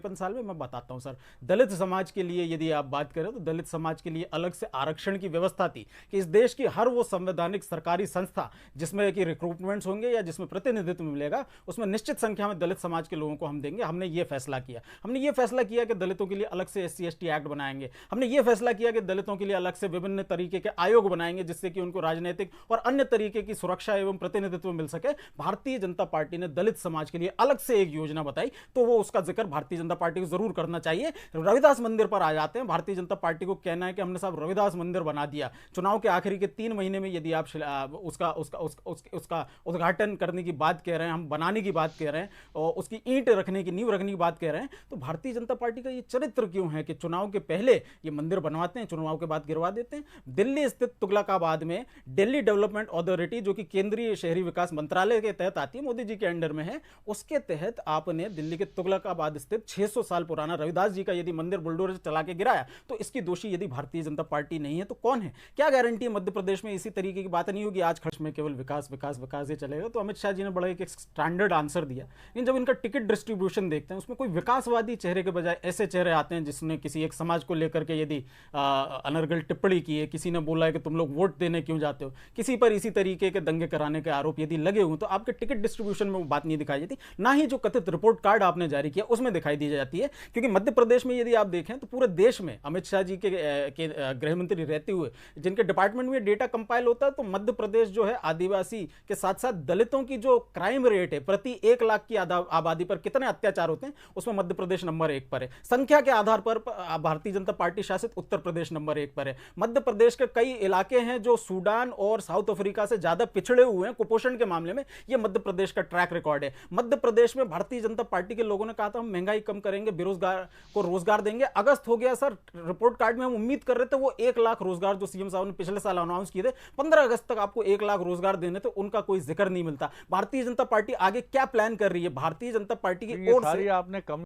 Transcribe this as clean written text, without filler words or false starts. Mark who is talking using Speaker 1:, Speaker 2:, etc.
Speaker 1: 53 साल में? मैं बताता हूं सर। दलित समाज के लिए यदि आप बात करें तो दलित समाज के लिए अलग से आरक्षण की व्यवस्था थी कि इस देश की हर वो संवैधानिक सरकारी संस्था जिसमें कि रिक्रूटमेंट्स होंगे या जिसमें प्रतिनिधित्व मिलेगा, उसमें निश्चित संख्या में दलित समाज के लोगों को हम देंगे। हमने ये फैसला किया। हमने ये फैसला किया कि दलितों के लिए अलग से SC/ST एक्ट बनाएंगे। हमने ये फैसला किया कि दलितों के लिए अलग से विभिन्न तरीके के आयोग बनाएंगे जिससे कि उनको राजनीतिक और अन्य तरीके की सुरक्षा एवं प्रतिनिधित्व मिल सके। भारतीय जनता पार्टी ने दलित समाज के लिए अलग से एक योजना बताई, तो वो उसका जिक्र भारतीय जनता पार्टी को जरूर करना चाहिए। रविदास मंदिर पर आ जाते हैं। भारतीय जनता पार्टी को कहना है कि हमने साहब रविदास मंदिर बना दिया। चुनाव के आखिरी के 3 महीने में यदि आप उसका उसका उसका उद्घाटन करने की बात कह रहे हैं, हम बनाने की बात कह रहे हैं और उसकी ईंट रखने की, नींव रखने की बात कह रहे हैं, तो भारतीय जनता पार्टी का ये चरित्र क्यों है कि चुनाव के पहले ये मंदिर बनवाते हैं, चुनाव के बाद गिरवा देते हैं। दिल्ली स्थित तुगलकाबाद में दिल्ली डेवलपमेंट अथॉरिटी, जो कि केंद्रीय शहरी विकास मंत्रालय के तहत आती है, मोदी जी के अंडर में है, उसके तहत आपने दिल्ली के तुगलकाबाद स्थित 600 साल पुराना रविदास जी का यदि मंदिर बुलडोजर चला के गिराया, तो इसकी दोषी यदि भारतीय जनता पार्टी नहीं है तो कौन है? क्या गारंटी मध्य प्रदेश में इसी तरीके की बात नहीं होगी? आज खर्च में केवल विकास विकास विकास ही चलेगा। तो अमित शाह जी ने बड़ा एक स्टैंडर्ड आंसर दिया, लेकिन जब इनका टिकट डिस्ट्रीब्यूशन देखते हैं उसमें कोई विकासवादी चेहरे के बजाय ऐसे चेहरे आते हैं जिसने किसी एक समाज को लेकर के यदि अनर्गल टिप्पणी की है, किसी ने बोला है कि तुम लोग वोट देने क्यों जाते हो, किसी पर इसी तरीके के दंगे कराने के आरोप यदि लगे हुए, तो आपके टिकट डिस्ट्रीब्यूशन में वो बात नहीं दिखाई जाती, ना ही जो कथित रिपोर्ट कार्ड आपने जारी किया उसमें दिखाई दी जाती है। क्योंकि मध्य प्रदेश में यदि आप देखें तो पूरे देश में अमित शाह जी के गृह मंत्री रहते हुए जिनके डिपार्टमेंट में डेटा कंपाइल होता है, तो मध्य प्रदेश जो है आदिवासी के साथ साथ दलितों की जो क्राइम रेट है प्रति 1 लाख की आबादी पर कितने अत्याचार होते हैं, उसमें मध्य प्रदेश नंबर 1 पर है। संख्या के आधार पर भारतीय जनता पार्टी शासित उत्तर प्रदेश नंबर 1 पर है। मध्य प्रदेश के कई इलाके हैं जो सूडान और साउथ अफ्रीका से ज्यादा पिछड़े हुए हैं कुपोषण के मामले में, यह मध्य प्रदेश का ट्रैक रिकॉर्ड है। मध्य प्रदेश में भारतीय जनता पार्टी के लोगों ने कहा था हम महंगाई कम करेंगे, बेरोजगार को रोजगार देंगे। अगस्त हो गया सर, रिपोर्ट कार्ड में हम उम्मीद कर रहे थे वो 1 लाख रोजगार जो सीएम साहब ने पिछले साल अनाउंस किए थे, 15 अगस्त तक आपको 1 लाख रोजगार देने थे, उनका कोई जिक्र नहीं मिलता। भारतीय जनता पार्टी आगे क्या प्लान कर रही है? भारतीय जनता पार्टी की ओर से
Speaker 2: आपने कम